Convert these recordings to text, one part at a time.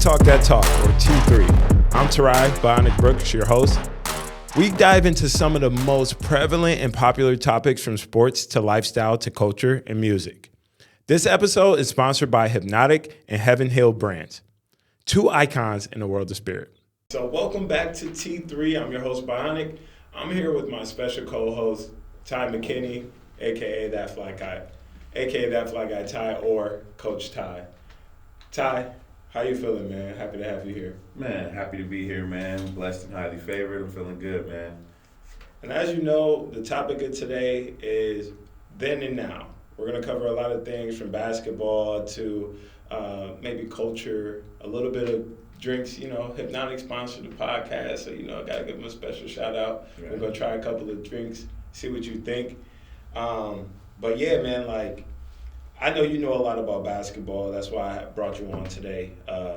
Talk That Talk, or T3. I'm Tor'i, Bionic Brooks, your host. We dive into some of the most prevalent and popular topics from sports to lifestyle to culture and music. This episode is sponsored by Hypnotic and Heaven Hill brands, two icons in the world of spirit. So welcome back to T3. I'm your host, Bionic. I'm here with my special co-host, Ty McKinney, a.k.a. That Fly Guy Ty, or Coach Ty. Ty, how you feeling, man? Happy to have you here. Man, happy to be here, man. Blessed and highly favored. I'm feeling good, man. And as you know, the topic of today is then and now. We're going to cover a lot of things from basketball to maybe culture, a little bit of drinks. Hypnotic sponsored the podcast, so, I got to give them a special shout out. Right. We're going to try a couple of drinks, see what you think. But yeah, man, I know you know a lot about basketball. That's why I brought you on today.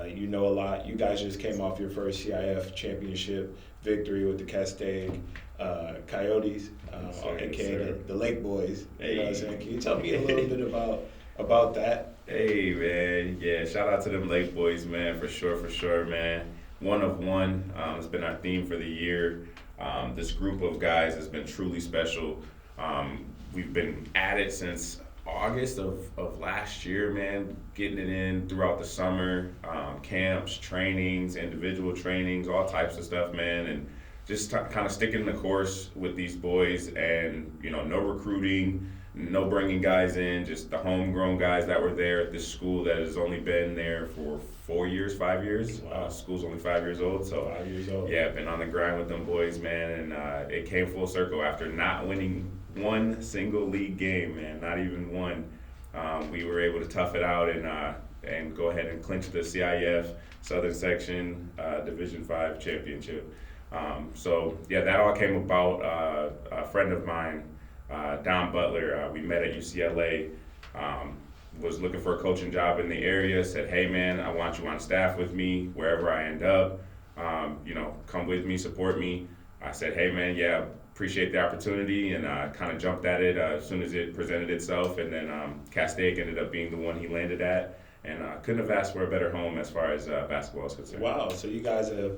You know a lot. You guys just came off your first CIIF championship victory with the Castaic Coyotes, a.k.a. the Lake Boys. You know what I'm saying? Can you tell me a little bit about that? Hey, man. Yeah, shout out to them Lake Boys, man, for sure, man. One of one. It's been our theme for the year. This group of guys has been truly special. We've been at it since August of last year, man, getting it in throughout the summer, camps, trainings, individual trainings, all types of stuff, man, and just kind of sticking the course with these boys and, no recruiting, no bringing guys in, just the homegrown guys that were there at this school that has only been there for 5 years. Wow. School's only 5 years old, so 5 years old. Yeah, been on the grind with them boys, man, and it came full circle after not winning one single league game, man, not even one. We were able to tough it out and go ahead and clinch the CIIF Southern Section Division 5 championship. So that all came about. A friend of mine, Don Butler, we met at UCLA, was looking for a coaching job in the area, said, hey man, I want you on staff with me wherever I end up, come with me, support me. I said, hey man, yeah, appreciate the opportunity, and kind of jumped at it as soon as it presented itself, and then Castaic ended up being the one he landed at, and couldn't have asked for a better home as far as basketball is concerned. Wow, so you guys have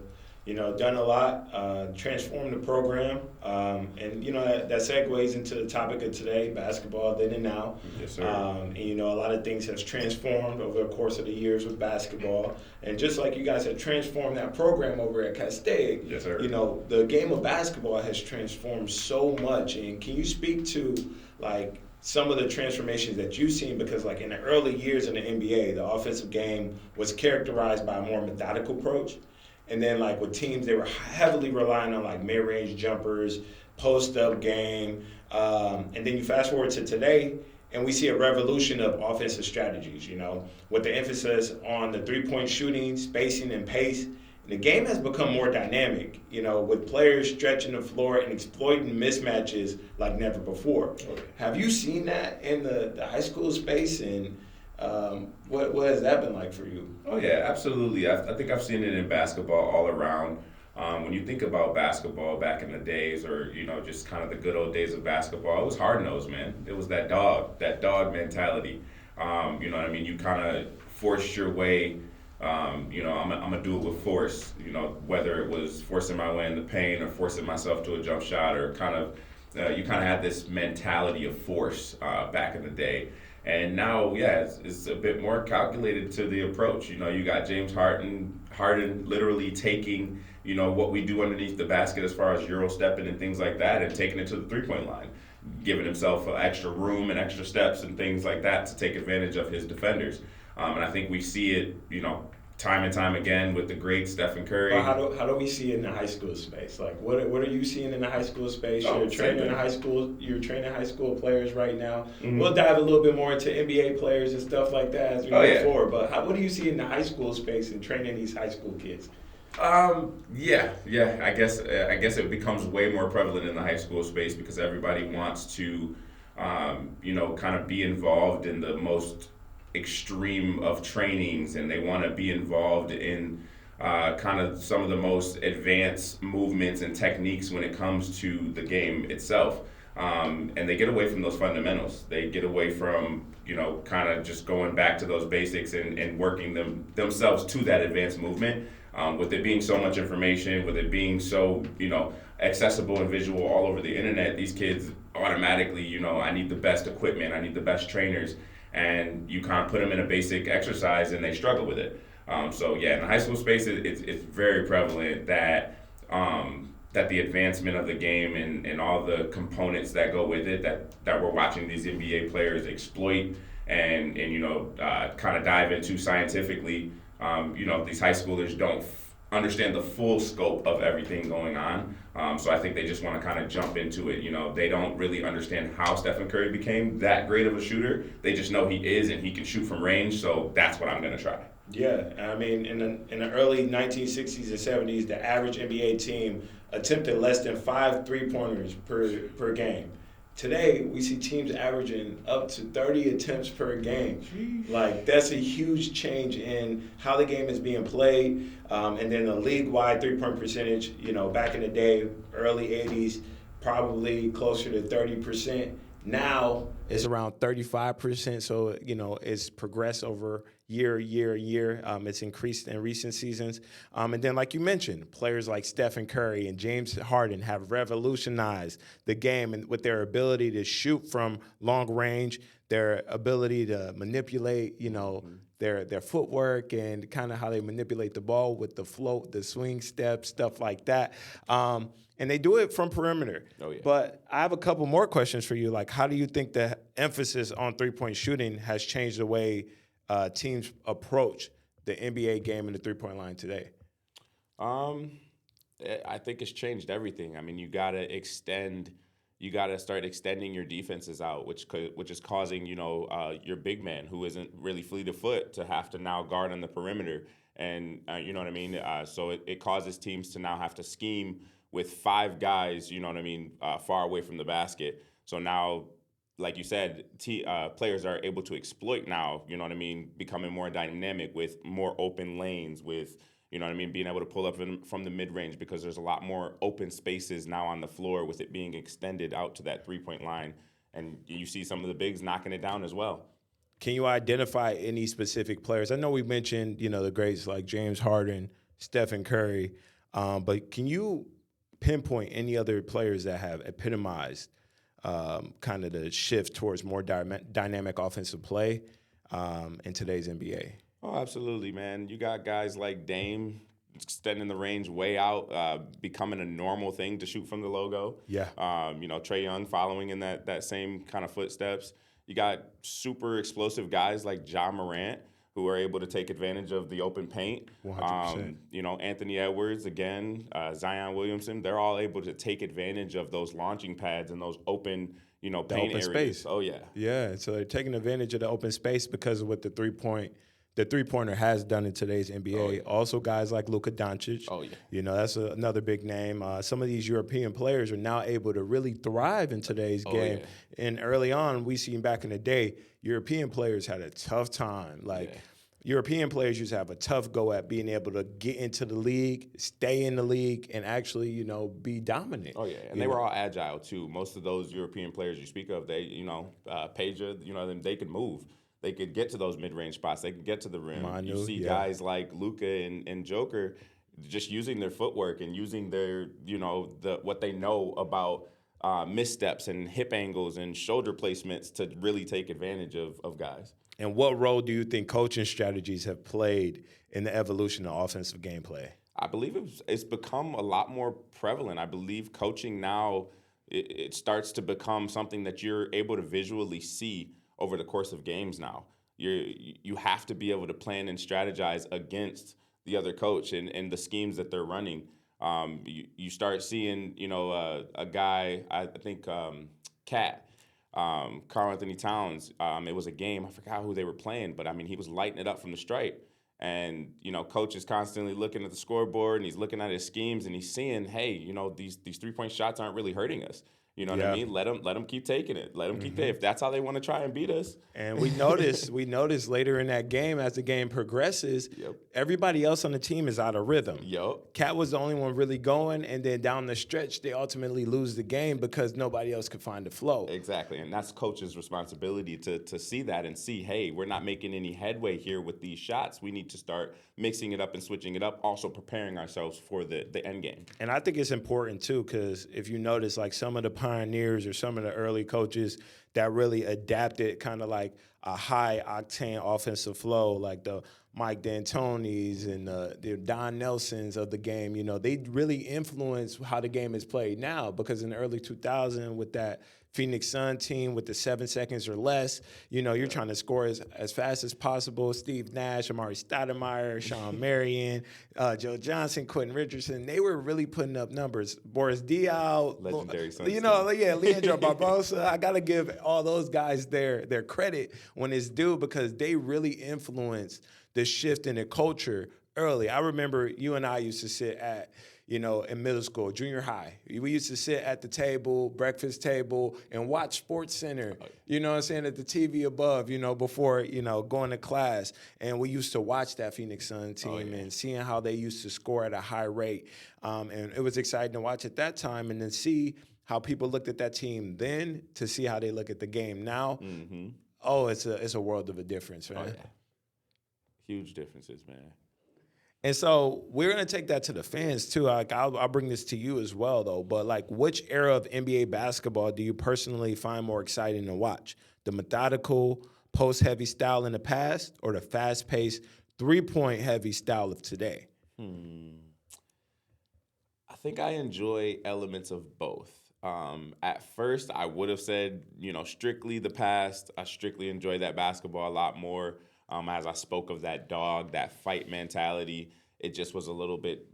done a lot, transformed the program, and that segues into the topic of today, basketball then and now. Yes, sir. And a lot of things have transformed over the course of the years with basketball, and just like you guys have transformed that program over at Castaic, yes, sir. The game of basketball has transformed so much. And can you speak to some of the transformations that you've seen? Because in the early years in the NBA, the offensive game was characterized by a more methodical approach. And then with teams, they were heavily relying on mid-range jumpers, post-up game. And then you fast forward to today, and we see a revolution of offensive strategies, with the emphasis on the three-point shooting, spacing, and pace. And the game has become more dynamic, with players stretching the floor and exploiting mismatches like never before. Okay. Have you seen that in the high school space? And what has that been like for you? Oh yeah, absolutely. I think I've seen it in basketball all around. When you think about basketball back in the days, or just kind of the good old days of basketball, it was hard-nosed, man. It was that dog mentality. You know what I mean? You kind of forced your way. I'm gonna do it with force. Whether it was forcing my way in the paint or forcing myself to a jump shot, or you kind of had this mentality of force back in the day. And now, it's a bit more calculated to the approach. You got James Harden literally taking, what we do underneath the basket as far as Euro stepping and things like that, and taking it to the three-point line, giving himself extra room and extra steps and things like that to take advantage of his defenders. And I think we see it, time and time again with the great Stephen Curry. Well, how do we see it in the high school space? What are you seeing in the high school space? You're training high school players right now. Mm-hmm. We'll dive a little bit more into NBA players and stuff like that as we go forward. But what do you see in the high school space and training these high school kids? I guess it becomes way more prevalent in the high school space because everybody wants to, kind of be involved in the most extreme of trainings, and they want to be involved in kind of some of the most advanced movements and techniques when it comes to the game itself. And they get away from those fundamentals. They get away from, kind of just going back to those basics and working themselves to that advanced movement. With it being so much information, with it being so, accessible and visual all over the internet, these kids automatically, I need the best equipment, I need the best trainers, and you kind of put them in a basic exercise and they struggle with it. So yeah, in the high school space, it's very prevalent that that the advancement of the game and all the components that go with it that we're watching these NBA players exploit and kind of dive into scientifically. These high schoolers don't understand the full scope of everything going on. So I think they just want to kind of jump into it. They don't really understand how Stephen Curry became that great of a shooter. They just know he is and he can shoot from range. So that's what I'm going to try. Yeah, I mean, in the early 1960s and 70s, the average NBA team attempted less than 5 3-pointers per game. Today, we see teams averaging up to 30 attempts per game. Jeez. Like, that's a huge change in how the game is being played. And then the league-wide three-point percentage, back in the day, early 80s, probably closer to 30%. Now, it's around 35%. So, it's progressed over year. It's increased in recent seasons. And then, like you mentioned, players like Stephen Curry and James Harden have revolutionized the game and with their ability to shoot from long range, their ability to manipulate, their footwork and kind of how they manipulate the ball with the float, the swing steps, stuff like that. And they do it from perimeter. Oh, yeah. But I have a couple more questions for you. Like, how do you think the emphasis on three-point shooting has changed the way teams approach the NBA game and the three-point line today? I think it's changed everything. I mean, you got to start extending your defenses out, which is causing, your big man who isn't really fleet of foot to have to now guard on the perimeter. And you know what I mean? So it causes teams to now have to scheme with 5 guys, far away from the basket. So now, like you said, players are able to exploit now, becoming more dynamic with more open lanes, with, being able to pull up from the mid-range because there's a lot more open spaces now on the floor with it being extended out to that three-point line. And you see some of the bigs knocking it down as well. Can you identify any specific players? I know we mentioned, the greats like James Harden, Stephen Curry, but can you pinpoint any other players that have epitomized kind of the shift towards more dynamic offensive play in today's NBA? Oh, absolutely, man. You got guys like Dame extending the range way out, becoming a normal thing to shoot from the logo. Yeah. Trae Young following in that same kind of footsteps. You got super explosive guys like Ja Morant who are able to take advantage of the open paint. 100%. Anthony Edwards, again, Zion Williamson, they're all able to take advantage of those launching pads and those open, paint open areas. Space. Oh, yeah. Yeah, so they're taking advantage of the open space because of what the three-pointer has done in today's NBA. Oh, yeah. Also, guys like Luka Doncic. Oh, yeah. That's another big name. Some of these European players are now able to really thrive in today's game. Yeah. And early on, we seen back in the day, European players had a tough time. European players used to have a tough go at being able to get into the league, stay in the league, and actually, be dominant. Oh, yeah. And they were all agile, too. Most of those European players you speak of, they, Peja, they could move. They could get to those mid-range spots. They could get to the rim. Manu, you see guys like Luka and Joker just using their footwork and using their, what they know about missteps and hip angles and shoulder placements to really take advantage of guys. And what role do you think coaching strategies have played in the evolution of offensive gameplay? I believe it's become a lot more prevalent. I believe coaching now, it starts to become something that you're able to visually see over the course of games now. You have to be able to plan and strategize against the other coach and the schemes that they're running. You start seeing, a guy, I think Cat, Karl Anthony Towns, it was a game, I forgot who they were playing, but he was lighting it up from the stripe. And, coach is constantly looking at the scoreboard and he's looking at his schemes and he's seeing, hey, these 3-point shots aren't really hurting us. You know what I mean? Let them keep taking it. Let them keep it. If that's how they want to try and beat us. And we noticed later in that game, as the game progresses, everybody else on the team is out of rhythm. Cat was the only one really going, and then down the stretch, they ultimately lose the game because nobody else could find the flow. Exactly, and that's coach's responsibility to see that and see, hey, we're not making any headway here with these shots. We need to start mixing it up and switching it up, also preparing ourselves for the end game. And I think it's important, too, because if you notice, like some of the pioneers or some of the early coaches that really adapted kind of like a high-octane offensive flow, like the Mike D'Antonis and the Don Nelsons of the game, they really influence how the game is played now, because in the early 2000s with that Phoenix Sun team with the 7 seconds or less, you're trying to score as fast as possible. Steve Nash, Amari Stoudemire, Sean Marion, Joe Johnson, Quentin Richardson, they were really putting up numbers. Boris Diaw, legendary Suns Leandro Barbosa. I got to give all those guys their credit when it's due, because they really influenced the shift in the culture early. I remember you and I used to sit at, in middle school, junior high. We used to sit at the table, breakfast table, and watch Sports Center, you know what I'm saying, at the TV above, before, going to class. And we used to watch that Phoenix Sun team and seeing how they used to score at a high rate. And it was exciting to watch at that time, and then see how people looked at that team then to see how they look at the game now. Oh, it's a world of a difference, man. Huge differences, man. And so we're going to take that to the fans, too. Like, I'll bring this to you as well, though. But, like, which era of NBA basketball do you personally find more exciting to watch? The methodical, post-heavy style in the past, or the fast-paced, three-point heavy style of today? I think I enjoy elements of both. At first, I would have said, strictly the past. I strictly enjoy that basketball a lot more. As I spoke of that dog, that fight mentality, it just was a little bit,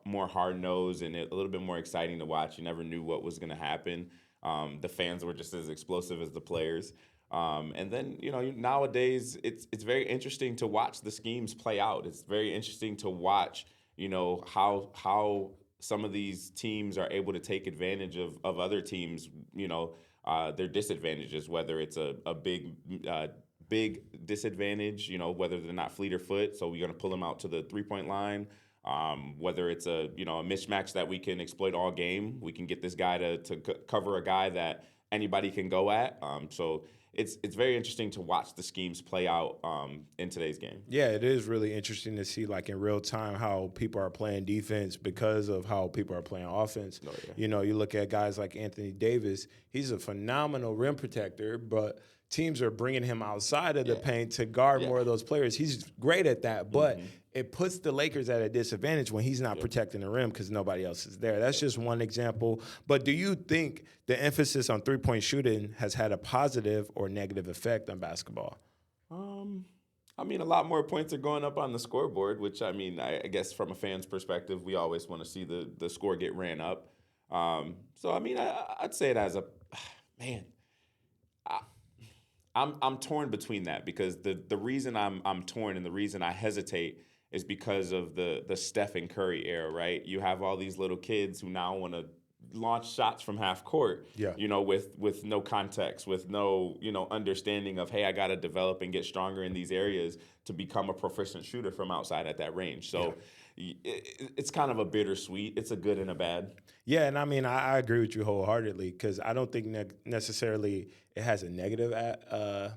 more hard-nosed and a little bit more exciting to watch. You never knew what was going to happen. The fans were just as explosive as the players. And then, nowadays, it's very interesting to watch the schemes play out. It's very interesting to watch, how some of these teams are able to take advantage of other teams, their disadvantages, whether it's a big disadvantage, whether they're not fleet or foot, so we're going to pull them out to the three-point line. Whether it's a mismatch that we can exploit all game, we can get this guy to cover a guy that anybody can go at. So it's very interesting to watch the schemes play out in today's game. Yeah, it is really interesting to see, like, in real time how people are playing defense because of how people are playing offense. You look at guys like Anthony Davis. He's a phenomenal rim protector, but teams are bringing him outside of the paint to guard more of those players. He's great at that, but it puts the Lakers at a disadvantage when he's not protecting the rim because nobody else is there. That's just one example. But do you think the emphasis on three-point shooting has had a positive or negative effect on basketball? A lot more points are going up on the scoreboard, which, I guess from a fan's perspective, we always want to see the score get ran up. I'd say it as man. I'm torn between that, because the reason I'm torn and the reason I hesitate is because of the Steph and Curry era, right? You have all these little kids who now want to launch shots from half court, with no context, with no, understanding of, hey, I got to develop and get stronger in these areas to become a proficient shooter from outside at that range. So it's kind of a bittersweet. It's a good and a bad. Yeah, and I agree with you wholeheartedly, because I don't think necessarily it has a negative. I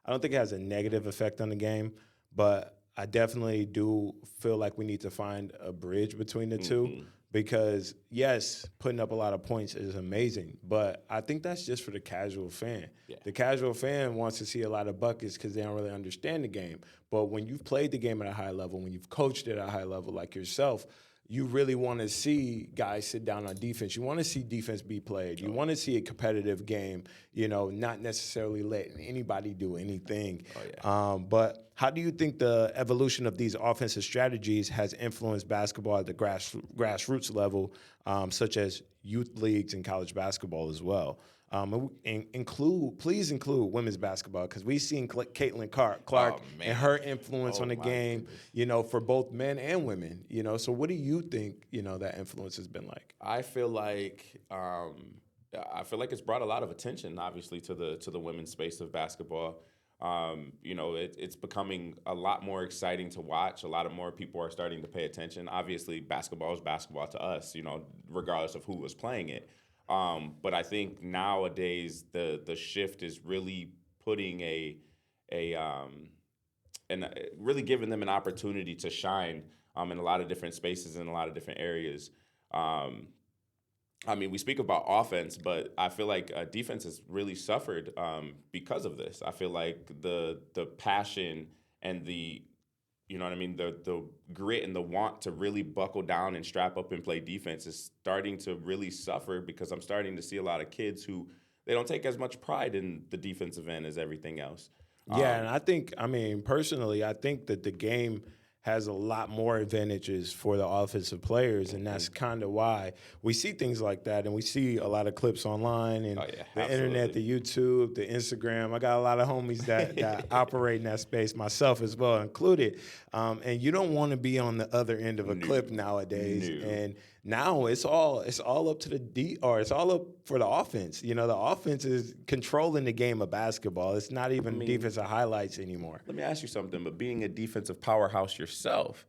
don't think it has a negative effect on the game, but I definitely do feel like we need to find a bridge between the two. Because, yes, putting up a lot of points is amazing, but I think that's just for the casual fan. The casual fan wants to see a lot of buckets because they don't really understand the game. But when you've played the game at a high level, when you've coached it at a high level like yourself, you really want to see guys sit down on defense. You want to see defense be played. You want to see a competitive game, not necessarily letting anybody do anything. But how do you think the evolution of these offensive strategies has influenced basketball at the grassroots level, such as youth leagues and college basketball as well? Please include women's basketball, because we've seen Caitlin Clark and her influence on the game, for both men and women. So what do you think, that influence has been like? I feel like I feel like it's brought a lot of attention, obviously, to the women's space of basketball. It's becoming a lot more exciting to watch. A lot of more people are starting to pay attention. Obviously, basketball is basketball to us, regardless of who was playing it. But I think nowadays the shift is really putting and really giving them an opportunity to shine in a lot of different spaces in a lot of different areas. We speak about offense, but I feel like defense has really suffered because of this. I feel like the passion and the the grit and the want to really buckle down and strap up and play defense is starting to really suffer because I'm starting to see a lot of kids who they don't take as much pride in the defensive end as everything else. Yeah, and personally, I think that the game has a lot more advantages for the offensive players, and that's kind of why we see things like that, and we see a lot of clips online and the internet, the YouTube, the Instagram. I got a lot of homies that operate in that space, myself as well included, and you don't want to be on the other end of a clip nowadays, and now it's all up to it's all up for the offense. The offense is controlling the game of basketball. It's not even defensive highlights anymore. Let me ask you something, but being a defensive powerhouse yourself,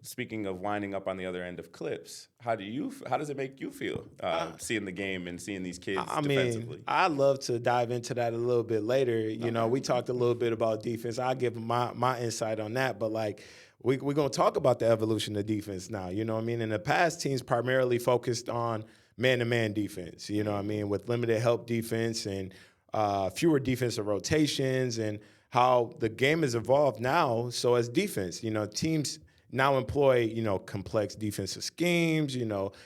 speaking of winding up on the other end of clips, how does it make you feel seeing the game and seeing these kids defensively? I'd love to dive into that a little bit later. We talked a little bit about defense. I'll give my insight on that, but we're going to talk about the evolution of defense now. In the past, teams primarily focused on man-to-man defense, with limited help defense and fewer defensive rotations, and how the game has evolved now. So as defense, teams now employ, complex defensive schemes,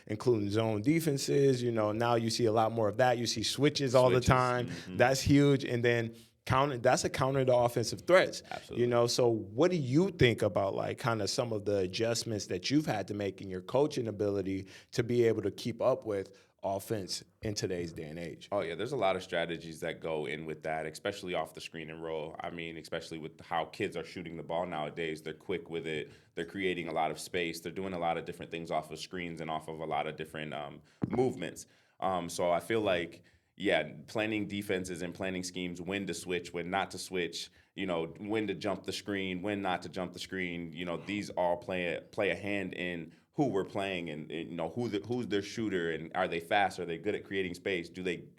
including zone defenses. Now you see a lot more of that. You see switches all the time. Mm-hmm. That's huge. And then that's a counter to offensive threats. Absolutely. So what do you think about kind of some of the adjustments that you've had to make in your coaching ability to be able to keep up with offense in today's day and age? Oh, yeah, there's a lot of strategies that go in with that, especially off the screen and roll. Especially with how kids are shooting the ball nowadays. They're quick with it. They're creating a lot of space. They're doing a lot of different things off of screens and off of a lot of different movements. So I feel like, planning defenses and planning schemes, when to switch, when not to switch, when to jump the screen, when not to jump the screen, these all play a hand in who we're playing and who's their shooter, and are they fast? Are they good at creating space?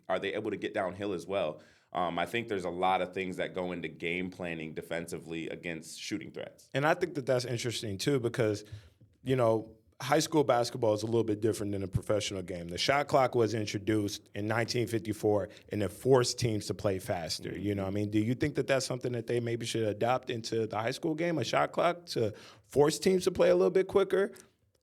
Are they able to get downhill as well? I think there's a lot of things that go into game planning defensively against shooting threats. And I think that that's interesting too, because, high school basketball is a little bit different than a professional game. The shot clock was introduced in 1954, and it forced teams to play faster. Mm-hmm. Do you think that that's something that they maybe should adopt into the high school game, a shot clock, to force teams to play a little bit quicker?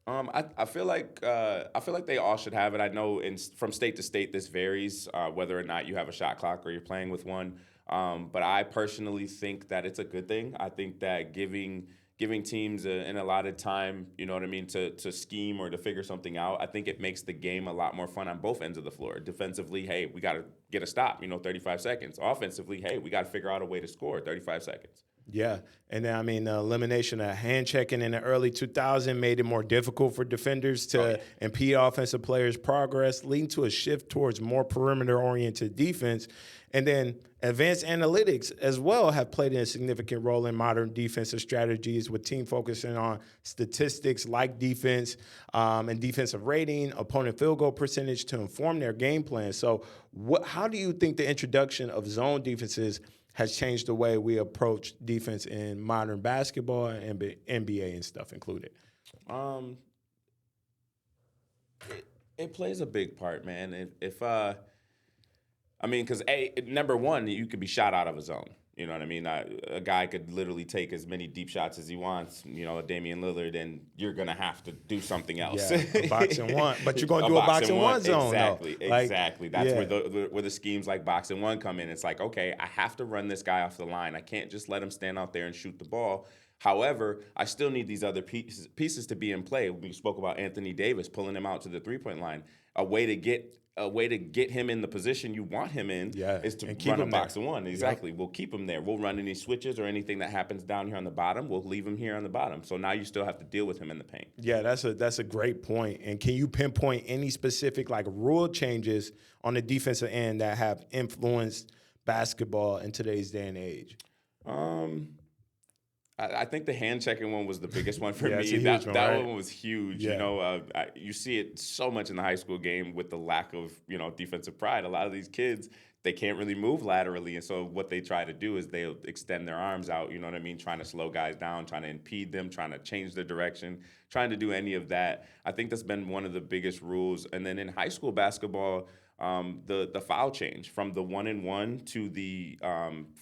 I feel like they all should have it. I know from state to state this varies whether or not you have a shot clock or you're playing with one. But I personally think that it's a good thing. I think that giving teams an allotted time, to scheme or to figure something out, I think it makes the game a lot more fun on both ends of the floor. Defensively, hey, we got to get a stop, 35 seconds. Offensively, hey, we got to figure out a way to score 35 seconds. Yeah, and then the elimination of hand checking in the early 2000s made it more difficult for defenders to impede offensive players' progress, leading to a shift towards more perimeter-oriented defense. And then advanced analytics as well have played a significant role in modern defensive strategies, with team focusing on statistics like defense and defensive rating, opponent field goal percentage to inform their game plan. So how do you think the introduction of zone defenses has changed the way we approach defense in modern basketball and NBA and stuff included? It plays a big part, man. Because number one, you could be shot out of a zone. You know what I mean? A guy could literally take as many deep shots as he wants, Damian Lillard, and you're going to have to do something else. Yeah, a box and one. But you're going to do a box and one zone, exactly, though. Exactly. That's where the schemes like box and one come in. It's like, okay, I have to run this guy off the line. I can't just let him stand out there and shoot the ball. However, I still need these other pieces to be in play. We spoke about Anthony Davis, pulling him out to the three-point line. a way to get him in the position you want him in is to and keep run a him box there. of one. Exactly. We'll keep him there. We'll run any switches or anything that happens down here on the bottom. We'll leave him here on the bottom. So now you still have to deal with him in the paint. Yeah, that's a great point. And can you pinpoint any specific like rule changes on the defensive end that have influenced basketball in today's day and age? I think the hand checking one was the biggest one for Yeah, me. it's a huge That one, one was huge. Yeah. You know, you see it so much in the high school game with the lack of, defensive pride. A lot of these kids, they can't really move laterally. And so what they try to do is they'll extend their arms out, you know what I mean? Trying to slow guys down, trying to impede them, trying to change their direction, trying to do any of that. I think that's been one of the biggest rules. And then in high school basketball, the foul change from the 1-and-1 to the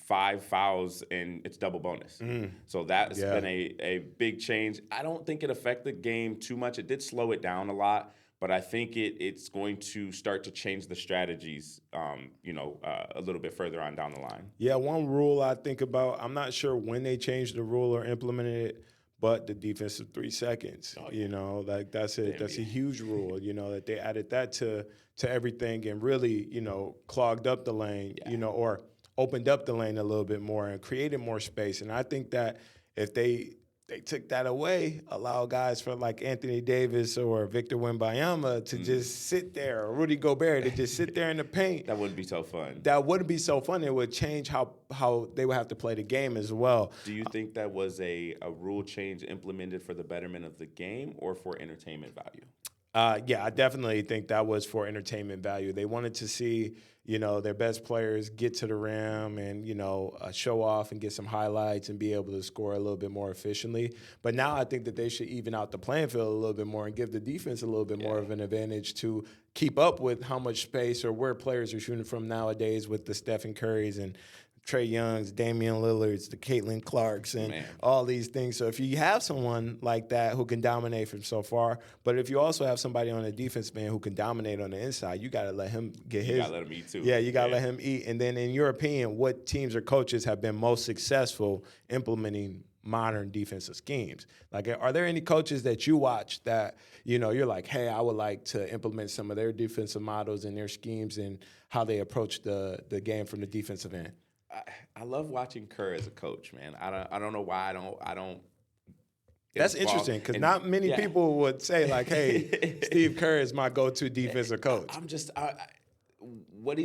5 fouls and it's double bonus. So that's been a big change. I don't think it affected the game too much. It did slow it down a lot, but I think it's going to start to change the strategies, a little bit further on down the line. Yeah, one rule I think about, I'm not sure when they changed the rule or implemented it, but the defensive 3 seconds, that's a huge rule, that they added that to everything and really, clogged up the lane, or opened up the lane a little bit more and created more space. And I think that if they took that away, allow guys for like Anthony Davis or Victor Wembanyama to just sit there, or Rudy Gobert to just sit there in the paint. That wouldn't be so fun. That wouldn't be so fun. It would change how they would have to play the game as well. Do you think that was a rule change implemented for the betterment of the game or for entertainment value? Yeah, I definitely think that was for entertainment value. They wanted to see, their best players get to the rim and, show off and get some highlights and be able to score a little bit more efficiently. But now I think that they should even out the playing field a little bit more and give the defense a little bit more of an advantage to keep up with how much space or where players are shooting from nowadays with the Stephen Currys and Trae Young's, Damian Lillard's, the Caitlin Clarks, and all these things. So if you have someone like that who can dominate from so far, but if you also have somebody on the defense man who can dominate on the inside, you got to let him get his. You got to let him eat too. Yeah, you got to let him eat. And then in your opinion, what teams or coaches have been most successful implementing modern defensive schemes? Like, are there any coaches that you watch that, you're like, hey, I would like to implement some of their defensive models and their schemes and how they approach the game from the defensive end? I love watching Kerr as a coach, man. I don't know why I don't. That's interesting because not many people would say like, "Hey, Steve Kerr is my go-to defensive coach." I'm just what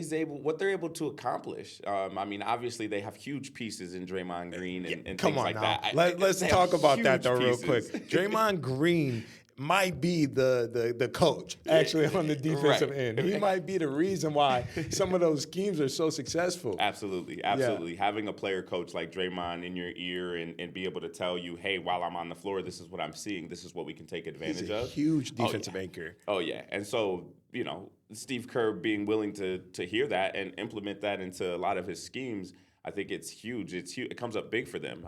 they're able to accomplish. Obviously they have huge pieces in Draymond Green and Come things on like now. that. Let's talk about that though pieces. real quick. Draymond Green might be the coach actually on the defensive end. He might be the reason why some of those schemes are so successful. Absolutely. Having a player coach like Draymond in your ear and be able to tell you, hey, while I'm on the floor, this is what I'm seeing. This is what we can take advantage He's a of. Huge defensive anchor. Oh yeah, and so Steve Kerr being willing to hear that and implement that into a lot of his schemes. I think it's huge. It's huge. It comes up big for them.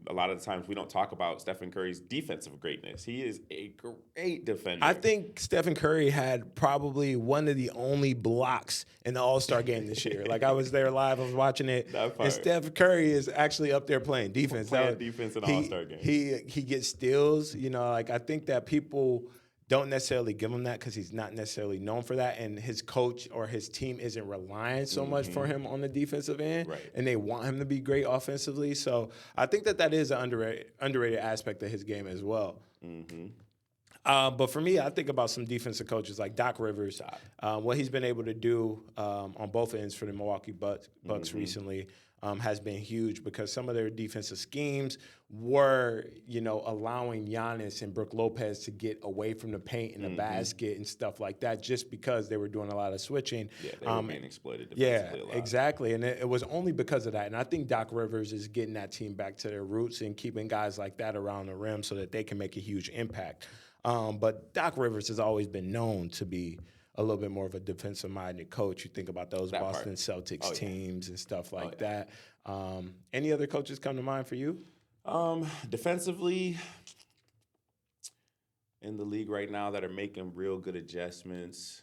A lot of the times we don't talk about Stephen Curry's defensive greatness. He is a great defender. I think Stephen Curry had probably one of the only blocks in the All-Star game this year. Like, I was there live. I was watching it. And Stephen Curry is actually up there playing defense. Defense in the All-Star game. He gets steals. I think that people don't necessarily give him that because he's not necessarily known for that, and his coach or his team isn't relying so much for him on the defensive end, and they want him to be great offensively. So I think that is an underrated aspect of his game as well. But for me, I think about some defensive coaches like Doc Rivers, what he's been able to do on both ends for the Milwaukee Bucks recently has been huge because some of their defensive schemes were, allowing Giannis and Brook Lopez to get away from the paint and the basket and stuff like that just because they were doing a lot of switching. Yeah, they were being exploited defensively a lot. Exactly. And it was only because of that. And I think Doc Rivers is getting that team back to their roots and keeping guys like that around the rim so that they can make a huge impact. But Doc Rivers has always been known to be a little bit more of a defensive-minded coach. You think about those Boston Celtics teams and stuff like that. Any other coaches come to mind for you? Defensively, in the league right now that are making real good adjustments.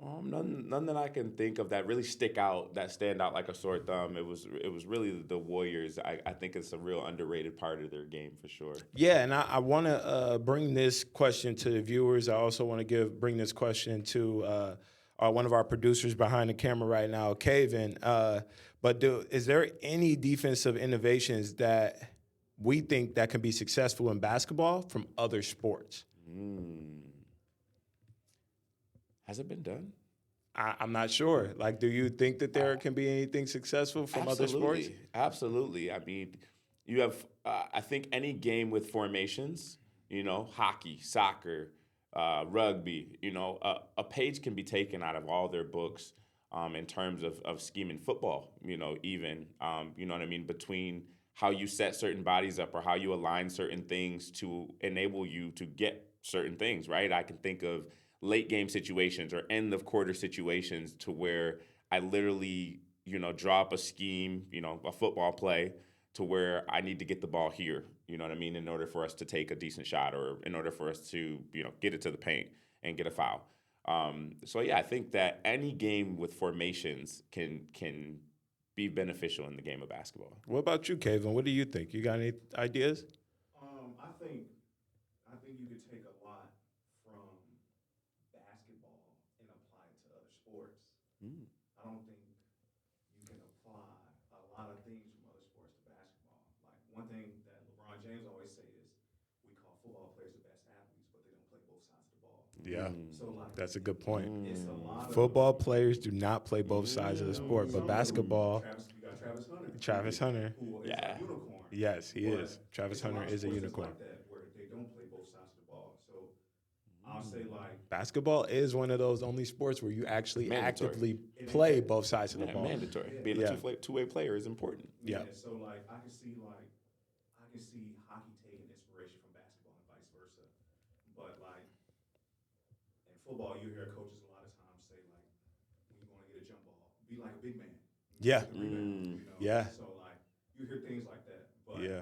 None that I can think of that really that stand out like a sore thumb. It was really the Warriors. I think it's a real underrated part of their game for sure. Yeah, and I want to bring this question to the viewers. I also want to bring this question to one of our producers behind the camera right now, Kaven. Is there any defensive innovations that we think that can be successful in basketball from other sports? Has it been done? I'm not sure. Like, do you think that there can be anything successful from other sports? Absolutely. I mean, you have, I think any game with formations, hockey, soccer, rugby, a page can be taken out of all their books in terms of scheming football, even, you know what I mean, between how you set certain bodies up or how you align certain things to enable you to get certain things, right? I can think of late game situations or end of quarter situations to where I literally, draw up a scheme, a football play to where I need to get the ball here, you know what I mean, in order for us to take a decent shot or in order for us to, get it to the paint and get a foul. So yeah, I think that any game with formations can be beneficial in the game of basketball. What about you, Kevin? What do you think? You got any ideas? I think you could take a lot from basketball and apply it to other sports. I don't think you can apply a lot of things from other sports to basketball. Like one thing that LeBron James always say is, we call football players the best athletes, but they don't play both sides of the ball. Yeah, So like that's a good point. it's a lot of Football players do not play both sides of the sport, but basketball. You got Travis Hunter. Travis Hunter. Who is a unicorn. Yes, he But is. Travis it's a lot Hunter of is a sports unicorn. Like that, where they don't play both sides of the ball. So I'll say like Basketball is one of those only sports where you actually Mandatory. actively play both sides of the ball. Mandatory. Being a two-way player is important. Yeah. So like I can see hockey taking inspiration from basketball and vice versa. But like in football, you hear coaches a lot of times say like, when you want to get a jump ball, be like a big man. Yeah. Yeah. So like you hear things like that. But Yeah.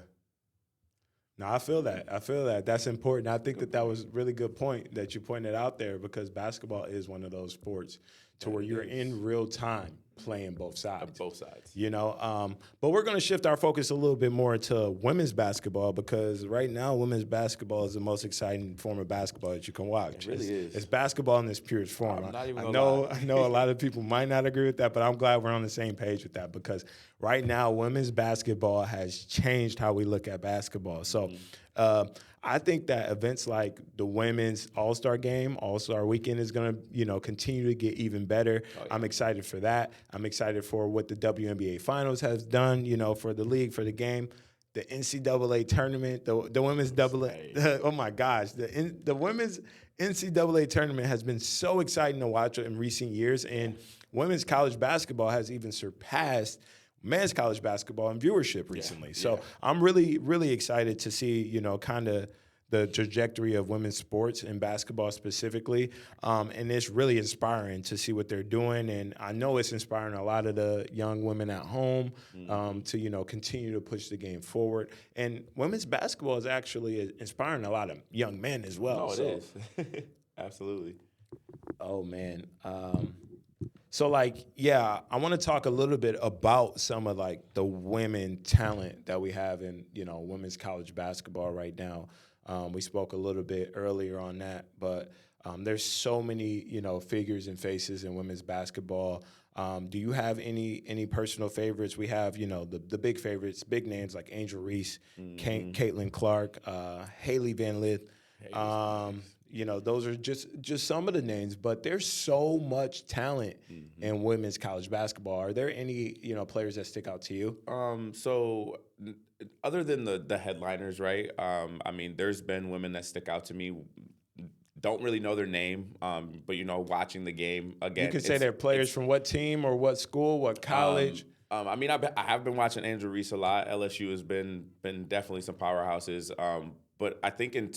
No, I feel that. That's important. I think that was a really good point that you pointed out there because basketball is one of those sports to where you're in real time playing both sides. Both sides. But we're going to shift our focus a little bit more to women's basketball because right now women's basketball is the most exciting form of basketball that you can watch. It really is. It's basketball in its purest form. I'm not even I gonna know lie. I know a lot of people might not agree with that, but I'm glad we're on the same page with that because right now women's basketball has changed how we look at basketball. So I think that events like the women's All-Star Game, All-Star Weekend is going to, continue to get even better. Oh, yeah. I'm excited for that. I'm excited for what the WNBA Finals has done, for the league, for the game. The NCAA tournament, the women's oh my gosh, the women's NCAA tournament has been so exciting to watch in recent years, and women's college basketball has even surpassed men's college basketball in viewership recently. So I'm really, really excited to see, kind of the trajectory of women's sports and basketball specifically. And it's really inspiring to see what they're doing. And I know it's inspiring a lot of the young women at home to, continue to push the game forward. And women's basketball is actually inspiring a lot of young men as well. Oh, it is. Absolutely. Oh, man. So, I want to talk a little bit about some of, the women talent that we have in, women's college basketball right now. We spoke a little bit earlier on that, but there's so many, figures and faces in women's basketball. Do you have any personal favorites? We have, the big favorites, big names like Angel Reese, Caitlin Clark, Haley Van Lith. Those are just some of the names, but there's so much talent in women's college basketball. Are there any, players that stick out to you? So other than the headliners, right? There's been women that stick out to me. Don't really know their name, but watching the game again. You can say they're players from what team or what school, what college. I have been watching Angel Reese a lot. LSU has been definitely some powerhouses. But I think in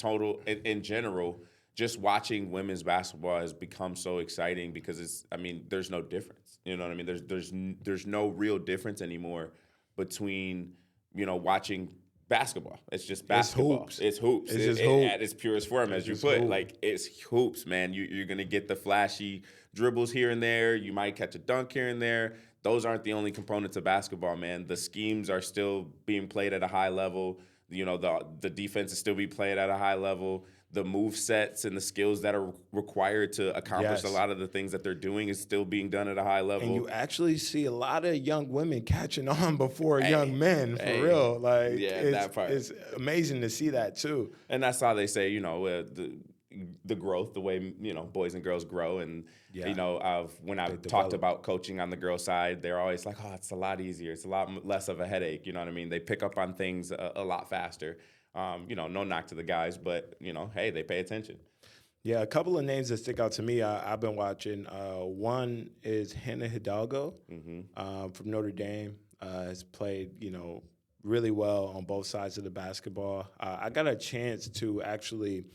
in general, just watching women's basketball has become so exciting because there's no difference. You know what I mean? There's no real difference anymore between, watching basketball. It's just basketball. hoops. It's hoops. It's just hoops. At its purest form, as you just put. hoop. Like, it's hoops, man. You're going to get the flashy dribbles here and there. You might catch a dunk here and there. Those aren't the only components of basketball, man. The schemes are still being played at a high level. You know, the defense is still being played at a high level. The move sets and the skills that are required to accomplish a lot of the things that they're doing is still being done at a high level. And you actually see a lot of young women catching on before young men, for real. Like, that part. It's amazing to see that, too. And that's how they say, you know, the growth, the way, you know, boys and girls grow. And, you know, when I've talked about coaching on the girl side, they're always like, oh, it's a lot easier. It's a lot less of a headache. You know what I mean? They pick up on things a lot faster. You know, no knock to the guys, but, you know, hey, they pay attention. Yeah, a couple of names that stick out to me I've been watching. One is Hannah Hidalgo from Notre Dame. Has played, you know, really well on both sides of the basketball. I got a chance to actually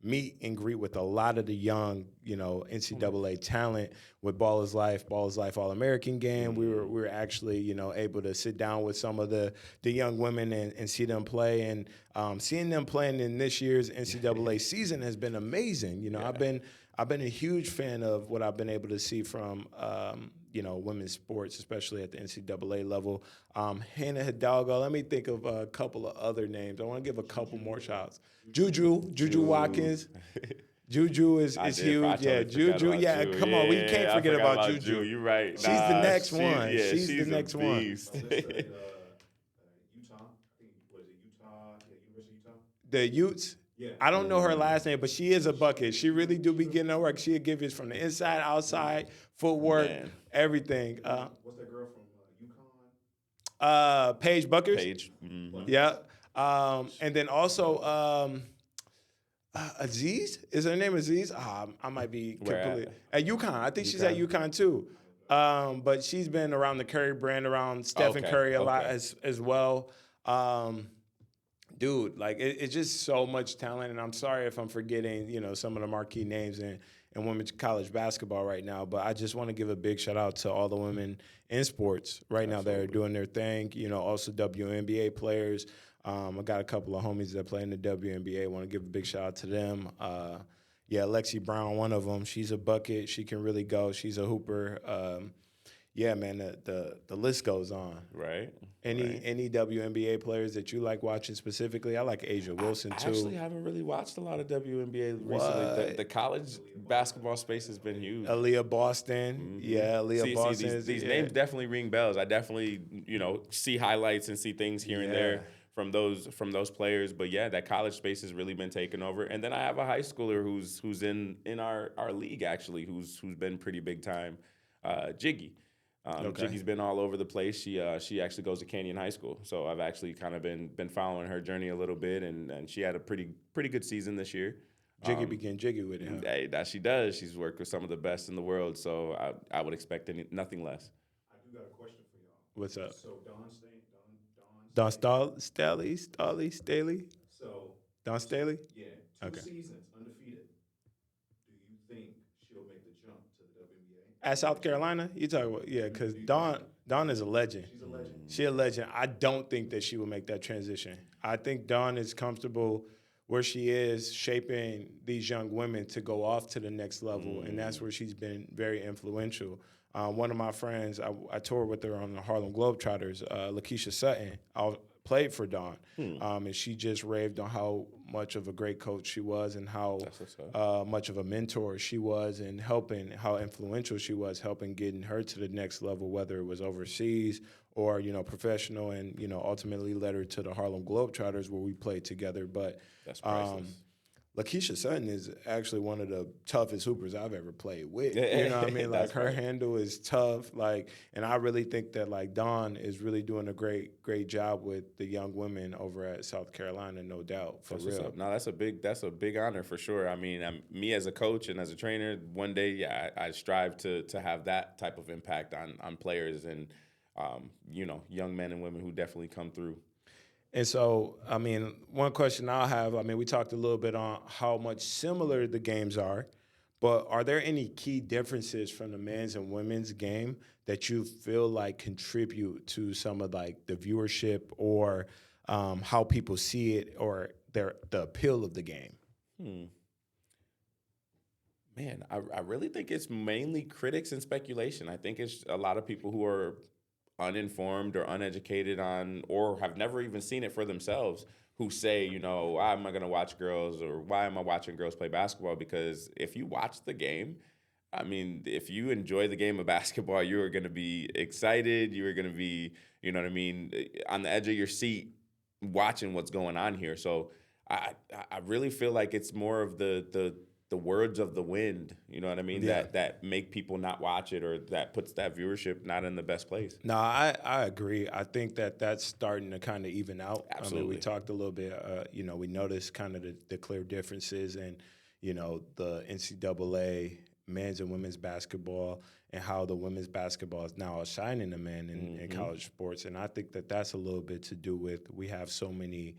meet and greet with a lot of the young, you know, NCAA talent with Ball is Life All-American game. We were actually, you know, able to sit down with some of the young women and see them play. And seeing them playing in this year's NCAA season has been amazing. You know, I've been a huge fan of what I've been able to see from, you know, women's sports, especially at the NCAA level. Hannah Hidalgo. Let me think of a couple of other names. I want to give a couple more shots. Juju Watkins. Juju is huge. Yeah, Juju. Yeah, come on. We can't forget about Juju. You're right. She's the next one. Yeah, she's the next one. Utah, I think, was it Utah? Yeah, University of Utah. The Utes. Yeah. I don't know her last name, but she is a bucket. She really do be getting her work. She'll give it from the inside, outside, footwork, everything. What's that girl from UConn? Paige Buckers. Paige. Yeah. And then also Aziz. Is her name Aziz? I might be completely at UConn. I think she's at UConn too. But she's been around the Curry brand, around Stephen Curry a lot as well. Dude, like it's just so much talent, and I'm sorry if I'm forgetting, you know, some of the marquee names in women's college basketball right now. But I just want to give a big shout out to all the women in sports right now that are doing their thing. You know, also WNBA players. I got a couple of homies that play in the WNBA. I want to give a big shout out to them. Yeah, Lexi Brown, one of them. She's a bucket. She can really go. She's a hooper. Yeah, man, the list goes on. Right. Any WNBA players that you like watching specifically? I like Asia Wilson, too. I actually haven't really watched a lot of WNBA recently. The college basketball space has been huge. Aaliyah Boston. Yeah, Aaliyah Boston. These names definitely ring bells. I definitely, you know, see highlights and see things here and there from those players. But yeah, that college space has really been taken over. And then I have a high schooler who's in our league actually, who's been pretty big time, Jiggy. Jiggy's been all over the place. She actually goes to Canyon High School, so I've actually kind of been following her journey a little bit, and she had a pretty good season this year. Jiggy began jiggy with it. Huh? Hey, that she does. She's worked with some of the best in the world, so I would expect nothing less. I do got a question for y'all. What's up? So Don Staley. So Don Staley. Yeah, two seasons undefeated. Do you think she'll make the jump to the WNBA? At South Carolina, you talk about because Dawn is a legend. She's a legend. She's a legend. I don't think that she will make that transition. I think Dawn is comfortable where she is, shaping these young women to go off to the next level, and that's where she's been very influential. One of my friends, I toured with her on the Harlem Globetrotters, Lakeisha Sutton, played for Dawn, and she just raved on how much of a great coach she was and how much of a mentor she was, and how influential she was, helping getting her to the next level, whether it was overseas or, you know, professional, and, you know, ultimately led her to the Harlem Globetrotters where we played together. But that's priceless. Lakeisha Sutton is actually one of the toughest hoopers I've ever played with. You know what I mean? Like, her handle is tough. Like, and I really think that, like, Dawn is really doing a great job with the young women over at South Carolina, no doubt. For real. No, that's a big honor for sure. I mean, me as a coach and as a trainer, one day, I strive to have that type of impact on players and you know, young men and women who definitely come through. And so, I mean, one question I'll have, I mean, we talked a little bit on how much similar the games are, but are there any key differences from the men's and women's game that you feel like contribute to some of, like, the viewership or how people see it or the appeal of the game? Man, I really think it's mainly critics and speculation. I think it's a lot of people who are uninformed or uneducated on, or have never even seen it for themselves, who say, why am I going to watch girls, or why am I watching girls play basketball? Because if you watch the game, I mean, if you enjoy the game of basketball, you are going to be excited. You are going to be, on the edge of your seat watching what's going on here. So I really feel like it's more of the words of the wind, you know what I mean? Yeah. That make people not watch it, or that puts that viewership not in the best place. No, I agree. I think that's starting to kind of even out. Absolutely. I mean, we talked a little bit, we noticed kind of the clear differences in, the NCAA men's and women's basketball, and how the women's basketball is now shining the men in college sports. And I think that's a little bit to do with, we have so many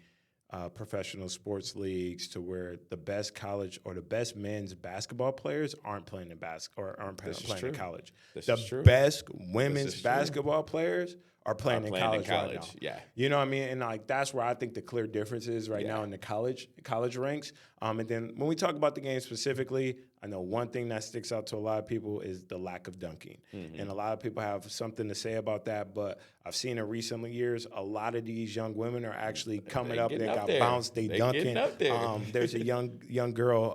professional sports leagues to where the best college or the best men's basketball players aren't playing in playing in college. The best women's basketball players are playing in college right now. Yeah. You know what I mean? And that's where I think the clear difference is right now in the college ranks. And then when we talk about the game specifically, I know one thing that sticks out to a lot of people is the lack of dunking. And a lot of people have something to say about that, but I've seen in recent years, a lot of these young women are actually coming up. They got bounced, they dunking. There's a young girl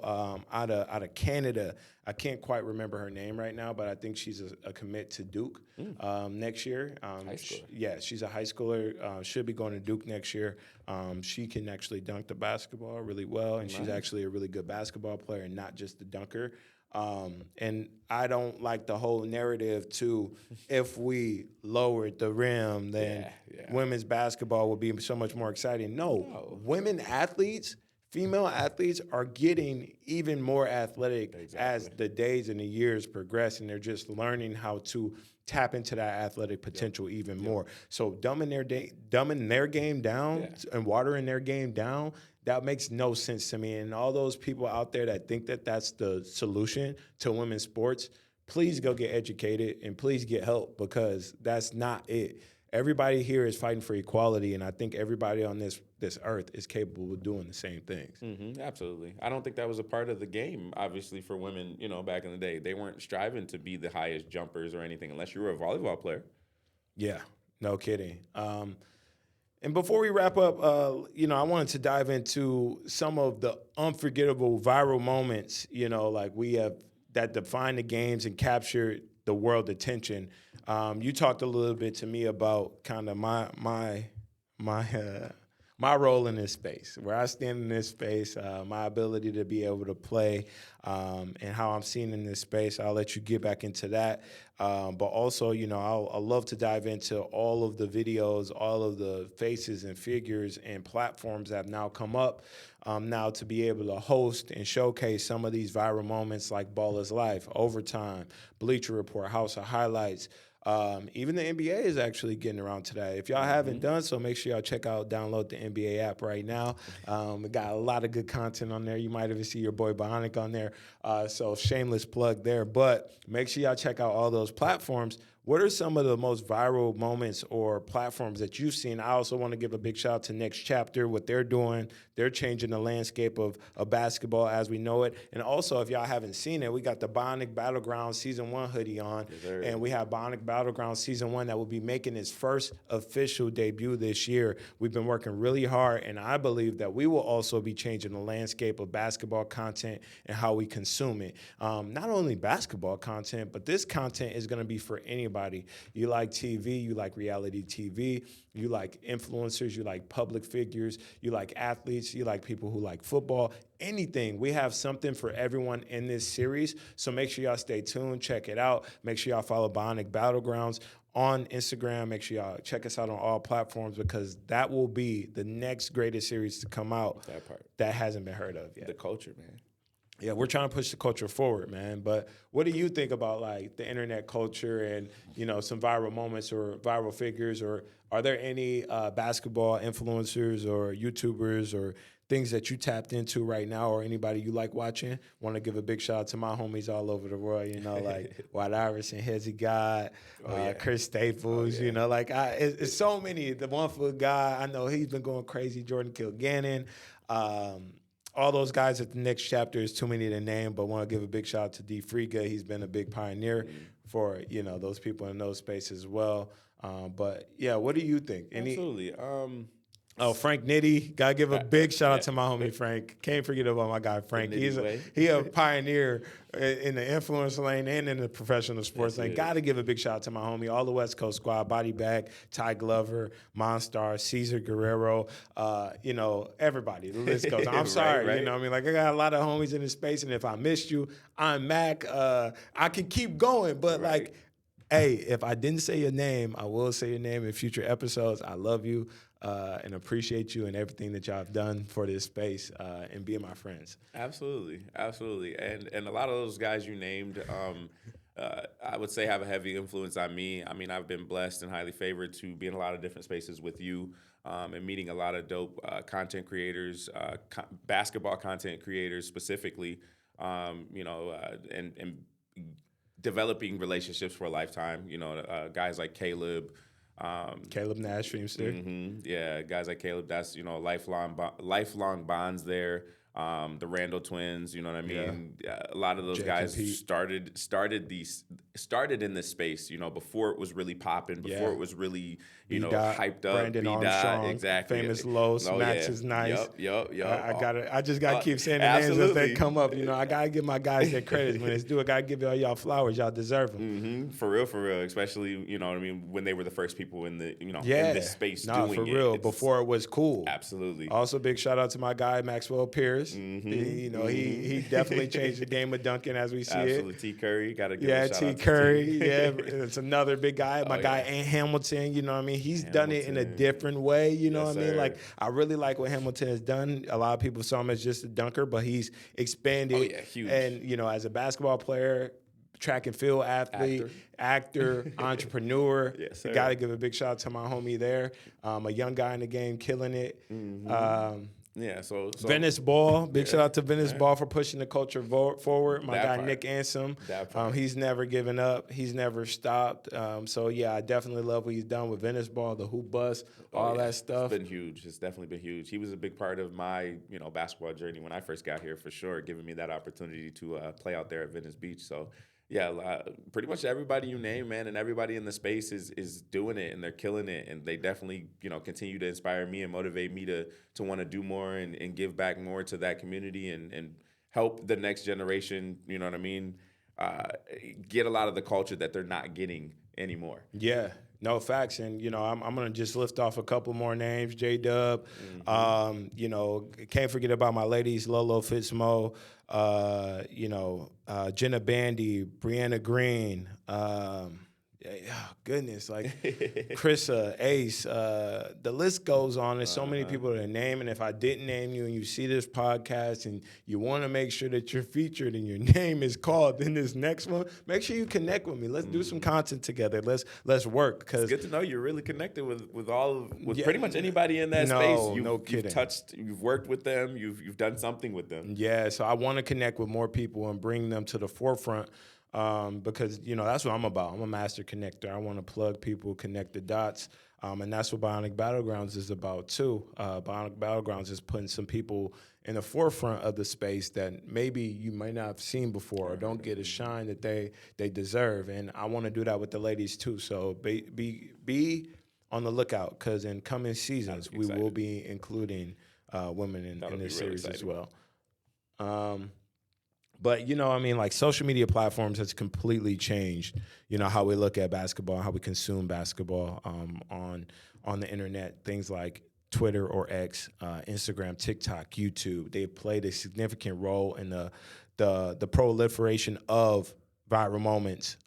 out of Canada. I can't quite remember her name right now, but I think she's a commit to Duke next year. High schooler. She's a high schooler. Should be going to Duke next year. She can actually dunk the basketball really well, and she's actually a really good basketball player and not just a dunker. And I don't like the whole narrative to, if we lowered the rim, then women's basketball would be so much more exciting. No. Women athletes, female athletes are getting even more athletic as the days and the years progress, and they're just learning how to tap into that athletic potential even more. So dumbing their game down and watering their game down, that makes no sense to me. And all those people out there that think that that's the solution to women's sports, please go get educated and please get help, because that's not it. Everybody here is fighting for equality, and I think everybody on this earth is capable of doing the same things. Absolutely. I don't think that was a part of the game, obviously, for women, back in the day. They weren't striving to be the highest jumpers or anything unless you were a volleyball player. Yeah, no kidding. And before we wrap up, I wanted to dive into some of the unforgettable viral moments, like we have that define the games and capture the world attention. You talked a little bit to me about kind of my role in this space, where I stand in this space, my ability to be able to play, and how I'm seen in this space. I'll let you get back into that. But also, I'll love to dive into all of the videos, all of the faces and figures and platforms that have now come up now to be able to host and showcase some of these viral moments like Ball is Life, Overtime, Bleacher Report, House of Highlights. Even the NBA is actually getting around to that. If y'all haven't done so, make sure y'all download the NBA app right now. We got a lot of good content on there. You might even see your boy Bionic on there. So shameless plug there. But make sure y'all check out all those platforms. What are some of the most viral moments or platforms that you've seen? I also want to give a big shout out to Next Chapter, what they're doing. They're changing the landscape of basketball as we know it. And also, if y'all haven't seen it, we got the Bionic Battleground Season 1 hoodie on. Yes, and we have Bionic Battleground Season 1 that will be making its first official debut this year. We've been working really hard, and I believe that we will also be changing the landscape of basketball content and how we consume it. Not only basketball content, but this content is going to be for anybody. You like TV, you like reality TV, you like influencers, you like public figures, you like athletes, you like people who like football, anything. We have something for everyone in this series. So make sure y'all stay tuned, check it out. Make sure y'all follow Bionic Battlegrounds on Instagram. Make sure y'all check us out on all platforms, because that will be the next greatest series to come out that hasn't been heard of yet. The culture, man. Yeah, we're trying to push the culture forward, man. But what do you think about like the internet culture and, some viral moments or viral figures? Or are there any basketball influencers or YouTubers or things that you tapped into right now, or anybody you like watching? Want to give a big shout out to my homies all over the world, like White Iverson, Hezzy God, Chris Staples, like it's so many. The 1 foot guy, I know he's been going crazy, Jordan Kilgannon. All those guys at the next chapter is too many to name, but want to give a big shout out to D. Friga. He's been a big pioneer for, those people in those spaces as well. But, yeah, what do you think? Absolutely. Frank Nitti. Got to give a big shout out to my homie Frank. Can't forget about my guy Frank. He's a pioneer in the influence lane and in the professional sports lane. Got to give a big shout out to my homie, all the West Coast squad, Body Bag, Ty Glover, Monstar, Cesar Guerrero, everybody. The list goes on. I'm sorry, right. I got a lot of homies in this space, and if I missed you, I'm Mac. I can keep going, but hey, if I didn't say your name, I will say your name in future episodes. I love you. And appreciate you and everything that y'all have done for this space and being my friends. Absolutely. And a lot of those guys you named, I would say have a heavy influence on me. I mean, I've been blessed and highly favored to be in a lot of different spaces with you and meeting a lot of dope content creators, basketball content creators specifically, and developing relationships for a lifetime. Guys like Caleb. Caleb Nash, Streamster. Yeah, guys like Caleb, that's, lifelong bonds there. The Randall twins, you know what I mean? Yeah. A lot of those guys started in this space, before it was really popping, before it was really, hyped up. Brandon Armstrong, exactly. Famous Los, Max is nice. Yup. I just gotta keep saying the names as they come up. I gotta give my guys their credit when it's due. I gotta give all y'all flowers. Y'all deserve them. For real. Especially, when they were the first people in the, in this space doing it. For real. Before it was cool. Absolutely. Also, big shout out to my guy Maxwell Pierce. He definitely changed the game of dunking as we see it. T. Curry, gotta give a shout out to Curry. It's another big guy. My guy Ant Hamilton. He's done it in a different way. Like I really like what Hamilton has done. A lot of people saw him as just a dunker, but he's expanded. Huge. And as a basketball player, track and field athlete, actor, entrepreneur. Yes, sir. Got to give a big shout out to my homie there. A young guy in the game, killing it. So Venice Ball. Big shout out to Venice Ball for pushing the culture forward. My guy part. Nick Ansom. He's never given up. He's never stopped. I definitely love what he's done with Venice Ball, the hoop bus, all that stuff. It's been huge. It's definitely been huge. He was a big part of my, basketball journey when I first got here, for sure, giving me that opportunity to play out there at Venice Beach. So, yeah, pretty much everybody you name, man, and everybody in the space is doing it, and they're killing it, and they definitely, continue to inspire me and motivate me to want to do more and give back more to that community and help the next generation, get a lot of the culture that they're not getting anymore. Yeah. No, facts. And, I'm going to just lift off a couple more names. J-Dub. Can't forget about my ladies, Lolo Fitzmo, Jenna Bandy, Brianna Green, goodness, like Chrissa, Ace, the list goes on. There's so many people to name, and if I didn't name you and you see this podcast and you want to make sure that you're featured and your name is called in this next one, make sure you connect with me. Let's do some content together. Let's work. Cause it's good to know you're really connected with pretty much anybody in that space. No kidding. You've worked with them. You've done something with them. Yeah, so I want to connect with more people and bring them to the forefront. Because, that's what I'm about. I'm a master connector. I want to plug people, connect the dots. And that's what Bionic Battlegrounds is about, too. Bionic Battlegrounds is putting some people in the forefront of the space that maybe you might not have seen before or don't get a shine that they deserve. And I want to do that with the ladies, too. So be on the lookout, because in coming seasons, we will be including women in this series as well. But, like social media platforms has completely changed, how we look at basketball, how we consume basketball on the internet. Things like Twitter or X, Instagram, TikTok, YouTube. They've played a significant role in the proliferation of viral moments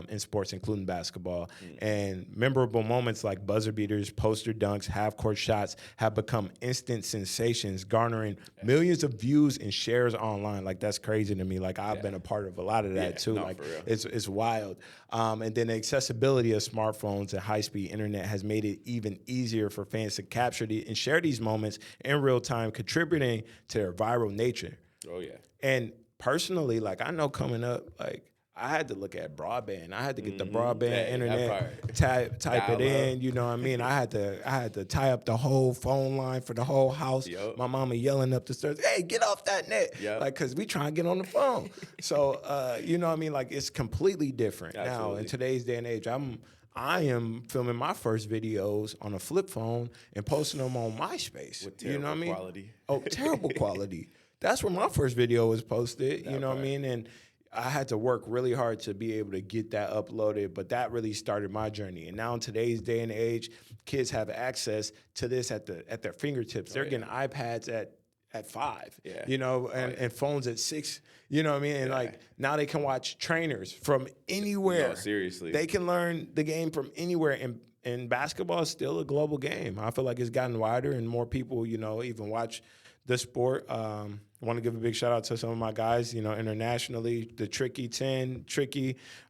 in sports, including basketball. And memorable moments like buzzer beaters, poster dunks, half-court shots have become instant sensations, garnering millions of views and shares online. Like, that's crazy to me. Like, I've been a part of a lot of that too. No, Like, for real. it's wild. And then the accessibility of smartphones and high-speed internet has made it even easier for fans to capture and share these moments in real time, contributing to their viral nature. Oh, yeah. And personally, like, I know coming up, like, I had to look at broadband. I had to get the broadband internet, type it in. You know what I mean? I had to tie up the whole phone line for the whole house. Yup. My mama yelling up the stairs, "Hey, get off that net!" Yup. Like, cause we trying to get on the phone. So, you know what I mean? Like, it's completely different now in Absolutely. today's day and age. I am filming my first videos on a flip phone and posting them on MySpace. With You know what I terrible mean? quality. Oh, terrible quality. That's where my first video was posted. You know what I mean? And I had to work really hard to be able to get that uploaded, but that really started my journey. And now in today's day and age, kids have access to this at their fingertips. They're getting iPads at 5, you know, and phones at 6, you know what I mean? And like, now they can watch trainers from anywhere. No, seriously. They can learn the game from anywhere. And basketball is still a global game. I feel like it's gotten wider and more people, you know, even watch the sport. I want to give a big shout out to some of my guys, you know, internationally. The Tricky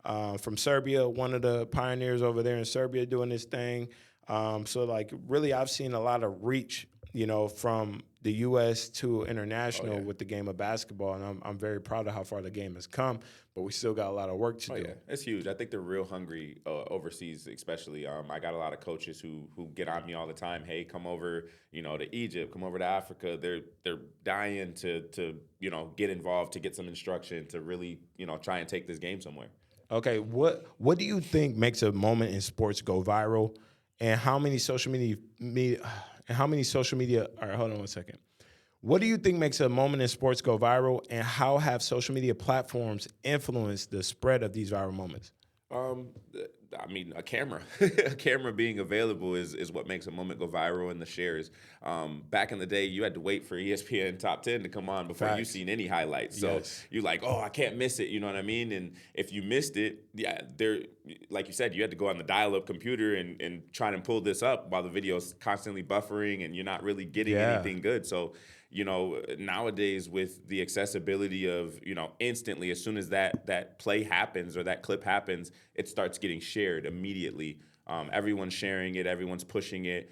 from Serbia, one of the pioneers over there in Serbia doing this thing. So, like, really, I've seen a lot of reach, you know, from the U.S. to international with the game of basketball, and I'm very proud of how far the game has come. But we still got a lot of work to do. Yeah, it's huge. I think they're real hungry overseas, especially. I got a lot of coaches who get on me all the time. Hey, come over, you know, to Egypt, come over to Africa. They're dying to you know, get involved, to get some instruction, to really, you know, try and take this game somewhere. Okay, what do you think makes a moment in sports go viral, and how many social media? All right, hold on one second. What do you think makes a moment in sports go viral, and how have social media platforms influenced the spread of these viral moments? I mean, a camera. A camera being available is what makes a moment go viral, and the shares. Back in the day, you had to wait for ESPN Top 10 to come on before you seen any highlights. So you're like, oh, I can't miss it. You know what I mean? And if you missed it, like you said, you had to go on the dial-up computer and try and pull this up while the video's constantly buffering and you're not really getting anything good. So, you know, nowadays with the accessibility of, you know, instantly, as soon as that play happens or that clip happens, it starts getting shared immediately. Everyone's sharing it, everyone's pushing it.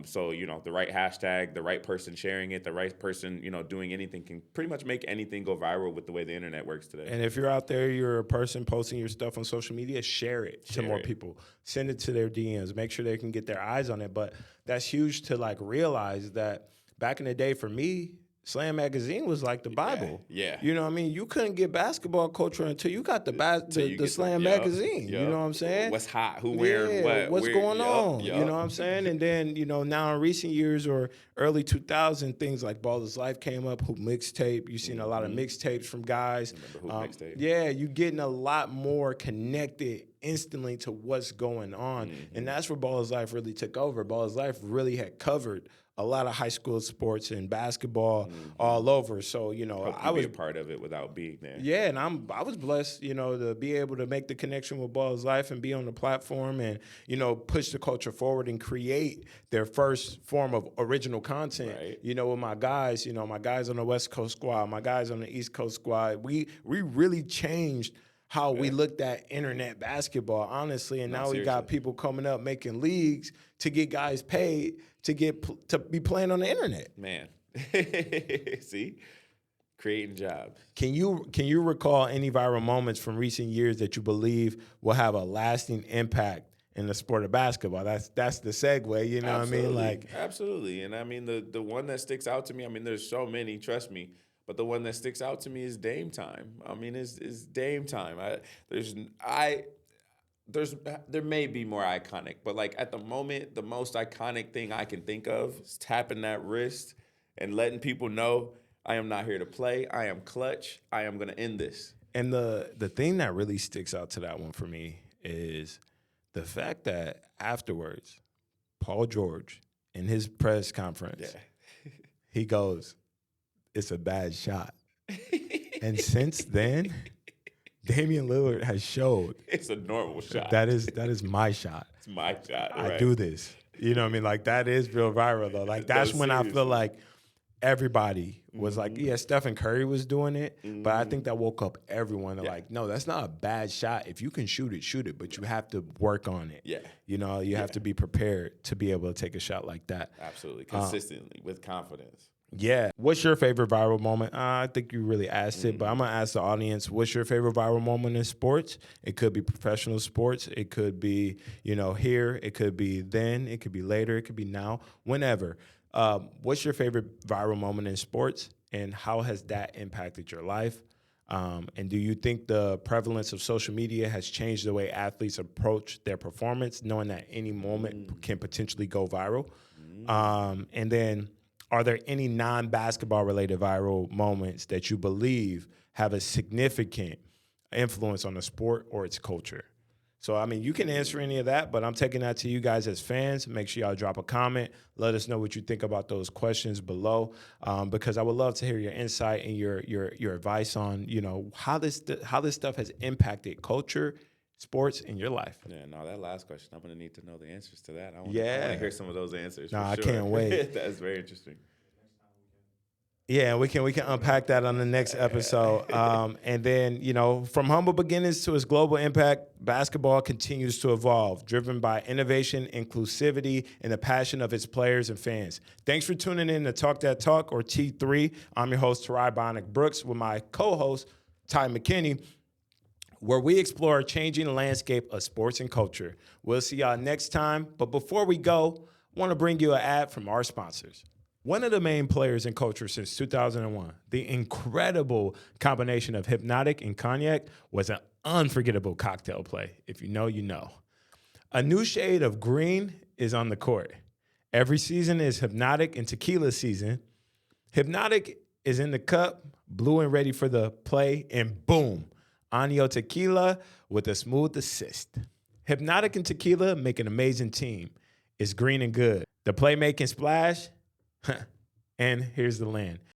So, you know, the right hashtag, the right person sharing it, the right person, you know, doing anything can pretty much make anything go viral with the way the internet works today. And if you're out there, you're a person posting your stuff on social media, share it to more people. Send it to their DMs. Make sure they can get their eyes on it. But that's huge to, like, realize that back in the day for me, Slam Magazine was like the Bible. Yeah. You know what I mean? You couldn't get basketball culture until you got the Slam Magazine. You know what I'm saying? What's hot? Who wearing what? What's going on? Yep. You know what I'm saying? And then, you know, now in recent years or early 2000, things like Baller's Life came up, Hoop Mixtape. You've seen a lot of mixtapes from guys. Remember Hoop Mixtape? Yeah, you're getting a lot more connected instantly to what's going on. And that's where Baller's Life really took over. Baller's Life really had covered a lot of high school sports and basketball all over. So, you know, I was a part of it without being there. Yeah, and I was blessed, you know, to be able to make the connection with Ball's Life and be on the platform and, you know, push the culture forward and create their first form of original content. Right. You know, with my guys, you know, my guys on the West Coast squad, my guys on the East Coast squad, we really changed how we looked at internet basketball, honestly. And now we got people coming up making leagues to get guys paid to be playing on the internet. Man. See? Creating jobs. Can you recall any viral moments from recent years that you believe will have a lasting impact in the sport of basketball? That's the segue, you know Absolutely. what I mean? Like, absolutely. And I mean the one that sticks out to me, I mean there's so many, trust me, but the one that sticks out to me is Dame time. I mean is Dame time. There may be more iconic, but like at the moment, the most iconic thing I can think of is tapping that wrist and letting people know I am not here to play. I am clutch. I am going to end this. and the thing that really sticks out to that one for me is the fact that afterwards, Paul George in his press conference, he goes, "It's a bad shot." And since then, Damian Lillard has showed It's a normal shot. that is my shot. It's my shot. I right. do this. You know what I mean? Like, that is real viral, though. Like, that's when I feel seriously. like everybody was like, yeah, Stephen Curry was doing it, but I think that woke up everyone to like, no, that's not a bad shot. If you can shoot it, but you have to work on it. Yeah. You know, you have to be prepared to be able to take a shot like that. Absolutely. Consistently, with confidence. Yeah. What's your favorite viral moment? I think you really asked it, but I'm going to ask the audience, what's your favorite viral moment in sports? It could be professional sports. It could be, you know, here. It could be then. It could be later. It could be now. Whenever. What's your favorite viral moment in sports, and how has that impacted your life? And do you think the prevalence of social media has changed the way athletes approach their performance, knowing that any moment can potentially go viral? And then, are there any non-basketball related viral moments that you believe have a significant influence on the sport or its culture? So, I mean, you can answer any of that, but I'm taking that to you guys as fans. Make sure y'all drop a comment. Let us know what you think about those questions below, because I would love to hear your insight and your advice on, you know, how this stuff has impacted culture, sports, in your life. Yeah, no, that last question, I'm going to need to know the answers to that. I want Yeah. to hear some of those answers. No, for I sure. can't wait. That's very interesting. Yeah, we can unpack that on the next episode. And then, you know, from humble beginnings to its global impact, basketball continues to evolve, driven by innovation, inclusivity, and the passion of its players and fans. Thanks for tuning in to Talk That Talk, or T3. I'm your host, Tor'i Bionic Brooks, with my co-host, Ty McKinney, where we explore a changing landscape of sports and culture. We'll see y'all next time. But before we go, I want to bring you an ad from our sponsors. One of the main players in culture since 2001, the incredible combination of Hypnotic and Cognac was an unforgettable cocktail play. If you know, you know. A new shade of green is on the court. Every season is Hypnotic and Tequila season. Hypnotic is in the cup, blue and ready for the play, and boom, on your tequila with a smooth assist. Hypnotic and Tequila make an amazing team. It's green and good. The playmaking splash, and here's the land.